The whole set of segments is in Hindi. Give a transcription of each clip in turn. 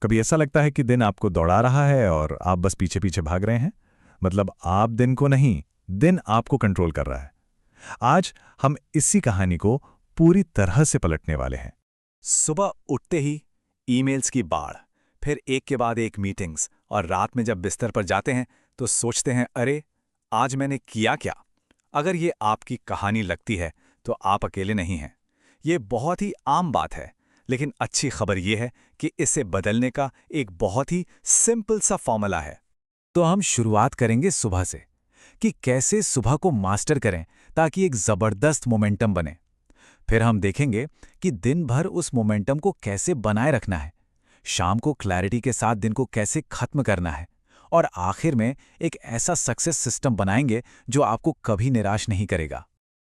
कभी ऐसा लगता है कि दिन आपको दौड़ा रहा है और आप बस पीछे पीछे भाग रहे हैं। मतलब आप दिन को नहीं, दिन आपको कंट्रोल कर रहा है। आज हम इसी कहानी को पूरी तरह से पलटने वाले हैं। सुबह उठते ही ईमेल्स की बाढ़, फिर एक के बाद एक मीटिंग्स, और रात में जब बिस्तर पर जाते हैं तो सोचते हैं, अरे आज मैंने किया क्या। अगर ये आपकी कहानी लगती है तो आप अकेले नहीं हैं। ये बहुत ही आम बात है, लेकिन अच्छी खबर ये है कि इसे बदलने का एक बहुत ही सिंपल सा फॉर्मूला है। तो हम शुरुआत करेंगे सुबह से, कि कैसे सुबह को मास्टर करें ताकि एक जबरदस्त मोमेंटम बने। फिर हम देखेंगे कि दिन भर उस मोमेंटम को कैसे बनाए रखना है, शाम को क्लैरिटी के साथ दिन को कैसे खत्म करना है, और आखिर में एक ऐसा सक्सेस सिस्टम बनाएंगे जो आपको कभी निराश नहीं करेगा।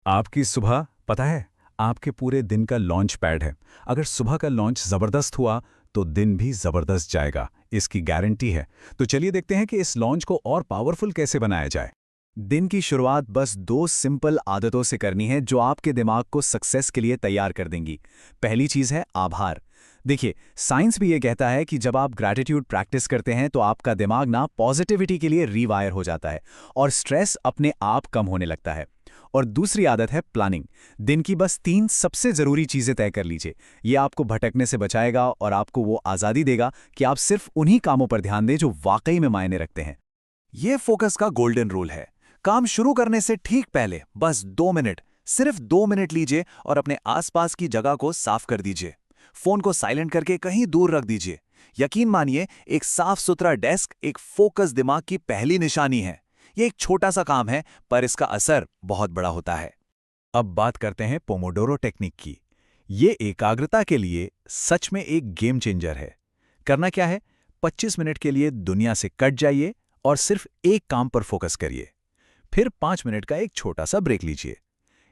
आपकी सुबह, पता है, आपके पूरे दिन का लॉन्च पैड है। अगर सुबह का लॉन्च जबरदस्त हुआ तो दिन भी जबरदस्त जाएगा, इसकी गारंटी है। तो चलिए देखते हैं कि इस लॉन्च को और पावरफुल कैसे बनाया जाए। दिन की शुरुआत बस 2 सिंपल आदतों से करनी है जो आपके दिमाग को सक्सेस के लिए तैयार कर देंगी। पहली चीज़ है आभार। देखिए, साइंस भी ये कहता है कि जब आप ग्रैटिट्यूड प्रैक्टिस करते हैं तो आपका दिमाग ना पॉजिटिविटी के लिए रीवायर हो जाता है और स्ट्रेस अपने आप कम होने लगता है। और दूसरी आदत है प्लानिंग। दिन की बस 3 सबसे ज़रूरी चीज़ें तय कर लीजिए। ये आपको भटकने से बचाएगा और आपको वो आज़ादी देगा कि आप सिर्फ उन्हीं कामों पर ध्यान दें जो वाकई में मायने रखते हैं। ये फोकस का गोल्डन रूल है। काम शुरू करने से ठीक पहले बस 2 मिनट, सिर्फ 2 मिनट लीजिए और अपने आसपास की जगह को साफ कर दीजिए। फोन को साइलेंट करके कहीं दूर रख दीजिए। यकीन मानिए, एक साफ सुथरा डेस्क एक फोकस दिमाग की पहली निशानी है। ये एक छोटा सा काम है, पर इसका असर बहुत बड़ा होता है। अब बात करते हैं पोमोडोरो टेक्निक की। ये एकाग्रता के लिए सच में एक गेम चेंजर है। करना क्या है, 25 मिनट के लिए दुनिया से कट जाइए और सिर्फ एक काम पर फोकस करिए। फिर 5 मिनट का एक छोटा सा ब्रेक लीजिए।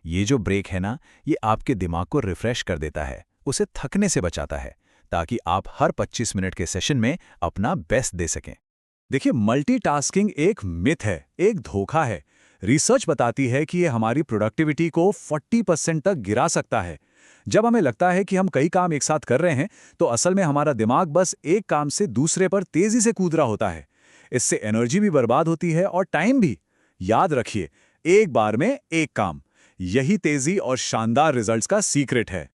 ये जो ब्रेक है ना, ये आपके दिमाग को रिफ्रेश कर देता है, उसे थकने से बचाता है, ताकि आप हर 25 मिनट के सेशन में अपना बेस्ट दे सकें। देखिए, मल्टीटास्किंग एक मिथ है, एक धोखा है। रिसर्च बताती है कि ये हमारी प्रोडक्टिविटी को 40% तक गिरा सकता है। जब हमें लगता है कि हम कई काम एक साथ कर रहे हैं, तो असल में हमारा दिमाग बस एक काम से दूसरे पर तेजी से कूद रहा होता है। इससे एनर्जी भी बर्बाद होती है और टाइम भी। याद रखिए, एक बार में एक काम, यही तेजी और शानदार रिजल्ट्स का सीक्रेट है।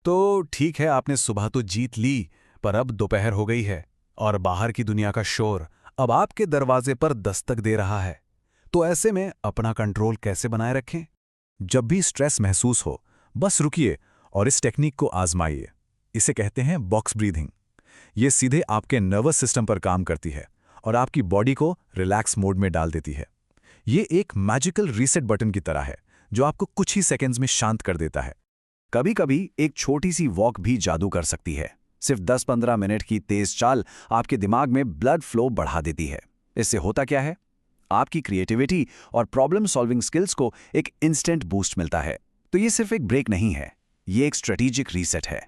तो ठीक है, आपने सुबह तो जीत ली, पर अब दोपहर हो गई है और बाहर की दुनिया का शोर अब आपके दरवाजे पर दस्तक दे रहा है। तो ऐसे में अपना कंट्रोल कैसे बनाए रखें? जब भी स्ट्रेस महसूस हो, बस रुकिए और इस टेक्निक को आजमाइए। इसे कहते हैं बॉक्स ब्रीथिंग। ये सीधे आपके नर्वस सिस्टम पर काम करती है और आपकी बॉडी को रिलैक्स मोड में डाल देती है। ये एक मैजिकल रीसेट बटन की तरह है जो आपको कुछ ही सेकंड्स में शांत कर देता है। कभी कभी एक छोटी सी वॉक भी जादू कर सकती है। सिर्फ 10-15 मिनट की तेज चाल आपके दिमाग में ब्लड फ्लो बढ़ा देती है। इससे होता क्या है, आपकी क्रिएटिविटी और प्रॉब्लम सॉल्विंग स्किल्स को एक इंस्टेंट बूस्ट मिलता है। तो ये सिर्फ एक ब्रेक नहीं है, ये एक स्ट्रेटेजिक रीसेट है।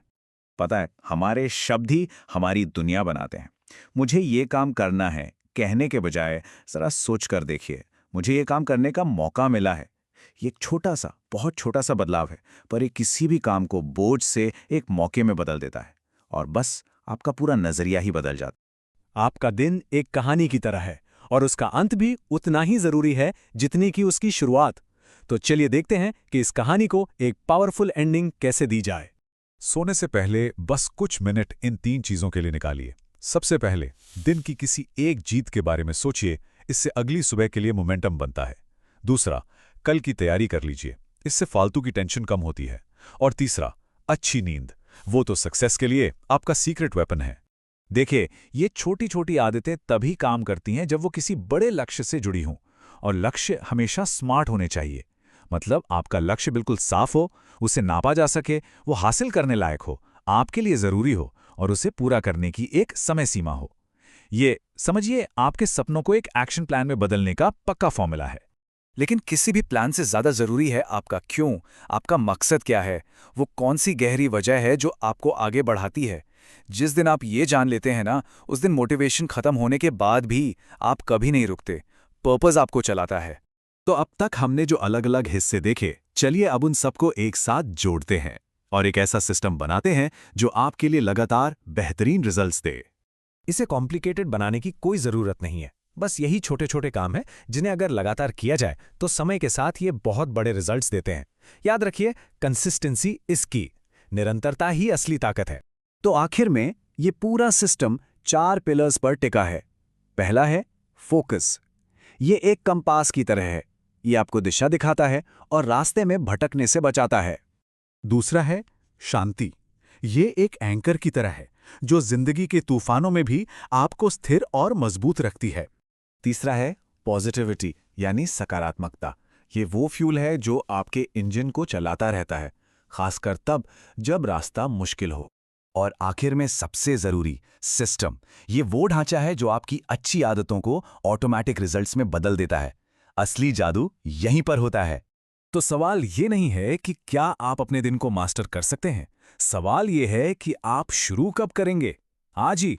पता है, हमारे शब्द ही हमारी दुनिया बनाते हैं। मुझे ये काम करना है कहने के बजाय जरा सोच कर देखिए, मुझे ये काम करने का मौका मिला है। ये एक छोटा सा, बहुत छोटा सा बदलाव है, पर ये किसी भी काम को बोझ से एक मौके में बदल देता है और बस आपका पूरा नजरिया ही बदल जाता। आपका दिन एक कहानी की तरह है और उसका अंत भी उतना ही जरूरी है जितनी कि उसकी शुरुआत। तो चलिए देखते हैं कि इस कहानी को एक पावरफुल एंडिंग कैसे दी जाए। सोने से पहले बस कुछ मिनट इन 3 चीजों के लिए निकालिए। सबसे पहले, दिन की किसी एक जीत के बारे में सोचिए, इससे अगली सुबह के लिए मोमेंटम बनता है। दूसरा, कल की तैयारी कर लीजिए, इससे फालतू की टेंशन कम होती है। और तीसरा, अच्छी नींद, वो तो सक्सेस के लिए आपका सीक्रेट वेपन है। देखिए, ये छोटी छोटी आदतें तभी काम करती हैं जब वो किसी बड़े लक्ष्य से जुड़ी हों, और लक्ष्य हमेशा स्मार्ट होने चाहिए। मतलब आपका लक्ष्य बिल्कुल साफ हो, उसे नापा जा सके, वो हासिल करने लायक हो, आपके लिए जरूरी हो और उसे पूरा करने की एक समय सीमा हो। ये समझिए, आपके सपनों को एक एक्शन प्लान में बदलने का पक्का फॉर्मूला है। लेकिन किसी भी प्लान से ज्यादा जरूरी है आपका क्यों, आपका मकसद क्या है, वो कौन सी गहरी वजह है जो आपको आगे बढ़ाती है। जिस दिन आप ये जान लेते हैं ना, उस दिन मोटिवेशन खत्म होने के बाद भी आप कभी नहीं रुकते। पर्पस आपको चलाता है। तो अब तक हमने जो अलग अलग हिस्से देखे, चलिए अब उन सबको एक साथ जोड़ते हैं और एक ऐसा सिस्टम बनाते हैं जो आपके लिए लगातार बेहतरीन रिजल्ट्स दे। इसे कॉम्प्लिकेटेड बनाने की कोई ज़रूरत नहीं है। बस यही छोटे छोटे काम हैं जिन्हें अगर लगातार किया जाए तो समय के साथ ये बहुत बड़े रिजल्ट्स देते हैं। याद रखिए, कंसिस्टेंसी इज की। निरंतरता ही असली ताकत है। तो आखिर में ये पूरा सिस्टम 4 पिलर्स पर टिका है। पहला है फोकस। ये एक कंपास की तरह है। ये आपको दिशा दिखाता है और रास्ते में भटकने से बचाता है। दूसरा है शांति। ये एक एंकर की तरह है जो जिंदगी के तूफानों में भी आपको स्थिर और मजबूत रखती है। तीसरा है पॉजिटिविटी, यानी सकारात्मकता। ये वो फ्यूल है जो आपके इंजन को चलाता रहता है, खासकर तब जब रास्ता मुश्किल हो। और आखिर में सबसे जरूरी सिस्टम। ये वो ढांचा है जो आपकी अच्छी आदतों को ऑटोमेटिक रिजल्ट्स में बदल देता है। असली जादू यहीं पर होता है। तो सवाल ये नहीं है कि क्या आप अपने दिन को मास्टर कर सकते हैं। सवाल ये है कि आप शुरू कब करेंगे। आज ही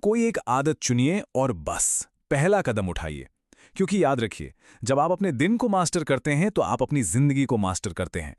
कोई एक आदत चुनिए और बस पहला कदम उठाइए। क्योंकि याद रखिए, जब आप अपने दिन को मास्टर करते हैं तो आप अपनी जिंदगी को मास्टर करते हैं।